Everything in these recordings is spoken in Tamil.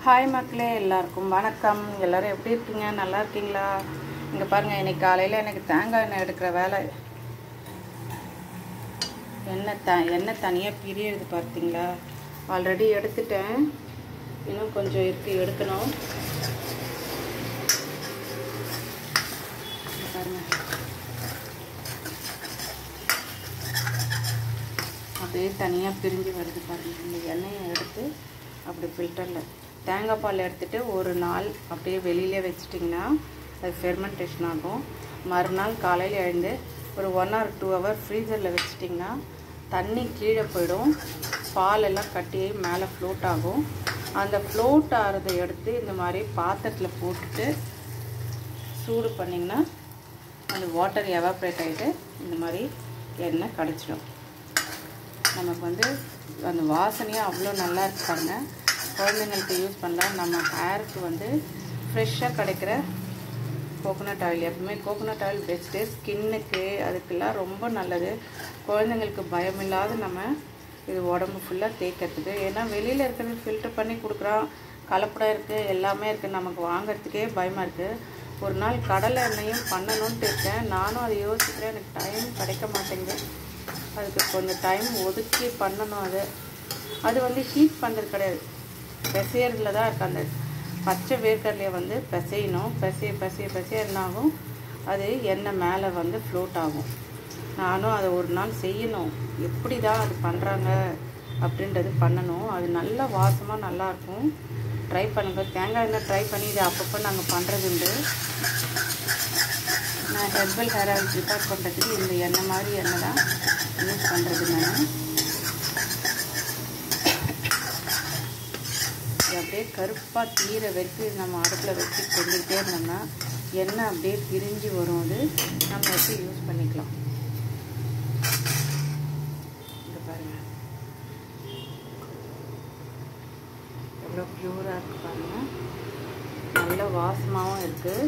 ஹாய் மக்களே, எல்லாருக்கும் வணக்கம். எல்லோரும் எப்படி இருக்கீங்க? நல்லா இருக்கீங்களா? இங்கே பாருங்கள், இன்றைக்கி காலையில் எனக்கு தேங்காய் எண்ணெய் எடுக்கிற வேலை. எண்ணெய் தனியாக பிரியுது பார்த்தீங்களா? ஆல்ரெடி எடுத்துட்டேன், இன்னும் கொஞ்சம் இருக்குது எடுக்கணும். பாருங்கள், அப்படியே தனியாக பிரிஞ்சு வருது பாருங்கள். இந்த எண்ணெயை எடுத்து அப்படி ஃபில்டரில் தேங்காய் பால் எடுத்துகிட்டு ஒரு நாள் அப்படியே வெளியிலே வச்சிட்டிங்கன்னா அது ஃபெர்மெண்டேஷன் ஆகும். மறுநாள் காலையில் எழுந்து ஒரு 1 or 2 hour ஃப்ரீசரில் வச்சிட்டிங்கன்னா தண்ணி கீழே போயிடும், பால் எல்லாம் கட்டி மேலே ஃப்ளோட் ஆகும். அந்த ஃப்ளோட் ஆகிறத எடுத்து இந்த மாதிரி பாத்திரத்தில் போட்டுட்டு சூடு பண்ணிங்கன்னா அந்த வாட்டர் எவாப்ரேட் ஆகிட்டு இந்த மாதிரி எண்ணெய் கிடச்சிடும். நமக்கு அந்த வாசனையாக அவ்வளோ நல்லா இருப்பாங்க. குழந்தைங்களுக்கு யூஸ் பண்ணலாம். நம்ம ஹேருக்கு ஃப்ரெஷ்ஷாக கிடைக்கிற கோகோனட் ஆயில், எப்பவுமே கோகோனட் ஆயில் பெஸ்ட்டு. ஸ்கின்னுக்கு அதுக்கெல்லாம் ரொம்ப நல்லது. குழந்தைங்களுக்கு பயமில்லாத நம்ம இது உடம்பு ஃபுல்லாக தேய்க்கிறதுக்கு. ஏன்னா வெளியில் இருக்கிறது ஃபில்டர் பண்ணி கொடுக்குறோம், கலப்படம் இருக்குது, எல்லாமே இருக்குது. நமக்கு வாங்கிறதுக்கே பயமாக இருக்குது. ஒரு நாள் கடலை எண்ணெயும் பண்ணணுன்ட்டு இருக்கேன். நானும் அதை யோசிக்கிறேன், எனக்கு டைம் கிடைக்க மாட்டேங்குது. அதுக்கு கொஞ்சம் டைம் ஒதுக்கி பண்ணணும். அது ஹீட் பண்ணுறது கிடையாது, பிசையறதுல தான் இருக்குது. அந்த பச்சை வேர்க்கடலையை பிசையணும். பிசைய என்னாகும், அது எண்ணெய் மேலே ஃப்ளோட் ஆகும். நானும் அதை ஒரு நாள் செய்யணும். எப்படி தான் அது பண்ணுறாங்க அப்படின்றது பண்ணணும். அது நல்ல வாசமாக நல்லாயிருக்கும். ட்ரை பண்ணுங்கள். தேங்காய் எண்ணெய் ட்ரை பண்ணி இது அப்பப்போ நாங்கள் பண்ணுறது உண்டு. நான் ஹெர்பல் ஹேர் ஆயில் ப்ரிப்பேர் பண்ணுறதுக்கு இந்த எண்ணெய் மாதிரி எண்ணெய் தான் யூஸ் பண்ணுறது. நான் அப்படியே கருப்பாக தீர வரைக்கும் நம்ம அடுப்பில் வச்சு கொண்டுகிட்டே இருந்தோம்னா எண்ணெய் அப்படியே பிரிஞ்சு வரும். அது நம்ம வச்சு யூஸ் பண்ணிக்கலாம். இங்கே பாருங்கள், எவ்வளோ ப்யூராக இருக்குது பாருங்கள். நல்ல வாசமாகவும் இருக்குது.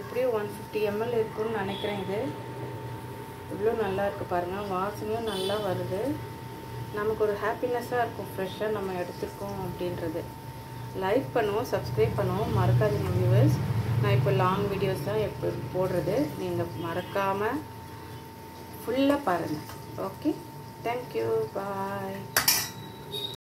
எப்படியும் 150 ml இருக்குன்னு நினைக்கிறேன். இது இவ்வளோ நல்லா இருக்குது பாருங்கள். வாசனையும் நல்லா வருது. நமக்கு ஒரு ஹாப்பினஸ்ஸாக இருக்கும், ஃப்ரெஷ்ஷாக நம்ம எடுத்துருக்கோம் அப்படின்றது. லைக் பண்ணுவோம், சப்ஸ்கிரைப் பண்ணுவோம், மறக்காதீங்க வியூவர்ஸ். நான் இப்போ லாங் வீடியோஸ் தான் எப்போ போடுறது. நீங்கள் மறக்காமல் ஃபுல்லாக பாருங்கள். ஓகே, தேங்க்யூ, பாய்.